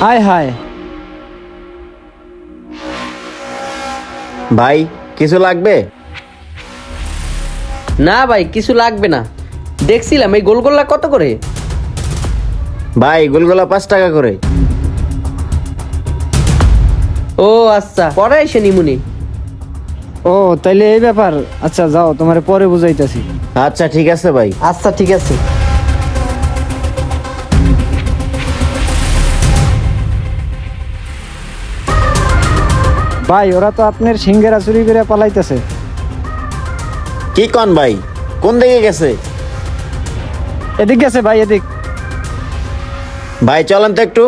হায় হায়। ভাই কিছু লাগবে? না ভাই কিছু লাগবে না। দেখছিলাম এই গোলগোল্লা কত করে? ভাই গোলগোলা 5 টাকা করে। ও আচ্ছা, পরে এসে নিমুনি। ও তাইলে এই ব্যাপার। আচ্ছা যাও, তোমার পরে বুঝাইতাছি। আচ্ছা ঠিক আছে ভাই। আচ্ছা ঠিক আছে। ভাই ওরা তো আপনার সিঙ্গারা চুরি করে পালাইতেছে। কি কন ভাই, কোন দিকে গেছে? এদিক গেছে ভাই, এদিক। ভাই চলেন তো একটু।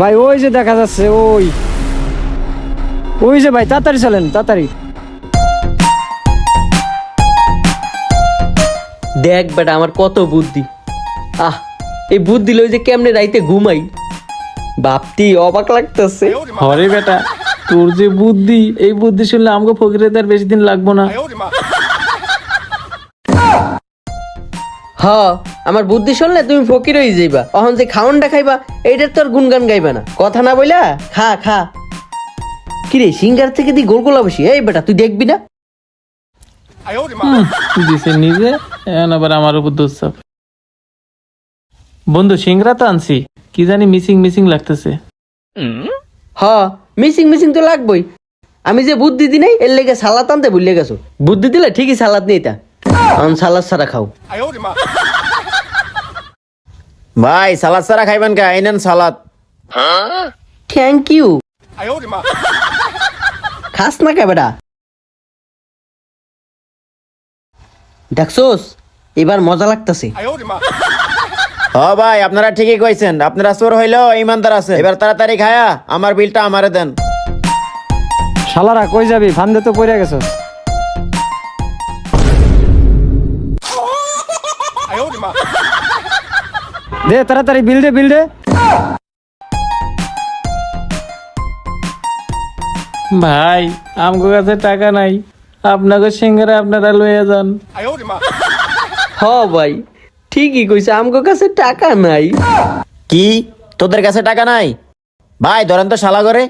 ভাই ওই যে দেখা যাচ্ছে, ওই ওই যে ভাই, তাড়াতাড়ি চলেন তাড়াতাড়ি। দেখ বেটা আমার কত বুদ্ধি। এই বুদ্ধি লই যে কেমনে রাইতে ঘুমাই, বাপটি অবাক লাগতেছে। হরে বেটা, তোর যে বুদ্ধি, এই বুদ্ধি শুনলে আমাকে ফকিরে তার বেশি দিন লাগবো না। হ, আমার বুদ্ধি শুনলে তুমি ফকির হয়ে যাইবা। অহন যে খাওনটা খাইবা এইটার তো আর গুনগান গাইবা না। কথা না বইলা খা খা। কিরে সিঙ্গার থেকে দি গোলগোলা বসি। এই বেটা তুই দেখবি না? দিছে নিজে, এখন আবার আমার উপর দোষ চাপ। বন্ধু সিংড়া তো আনছি, কি জানি মিসিং মিসিং লাগতেছে। হ, মিসিং মিসিং তো লাগবই। আমি যে বুদ্ধি দি নাই এর লেগে সালাদ আনতে ভুলে গেছো। বুদ্ধি দিলে ঠিকই সালাদ নেই তা। এখন সালাদ ছাড়া খাও। ভাই সালাদ ছাড়া খাইবেন কে? এই নেন সালাদ। Thank you. খাস না কে বেটা? দেখছোস এবার মজা লাগতেছে। হ ভাই আপনারা ঠিকই কইছেন, আপনারা চোর হইলেও ইমানদার আছে। এবার তাড়াতাড়ি খায়া আমার বিলটা আমারে দেন। শালারা কই যাবি? ফান্দে তো পড়ে গেছস। দে তাড়াতাড়ি বিল দে, বিল দে। ভাই আমগো কাছে টাকা নাই, আপনাকে সিঙ্গারা আপনারা লইয়া যান। হ ভাই ঠিকই কইছে, আমগো কাছে টাকা নাই। কি তোদের কাছে টাকা নাই? ভাই ধরেন তো শালা করে।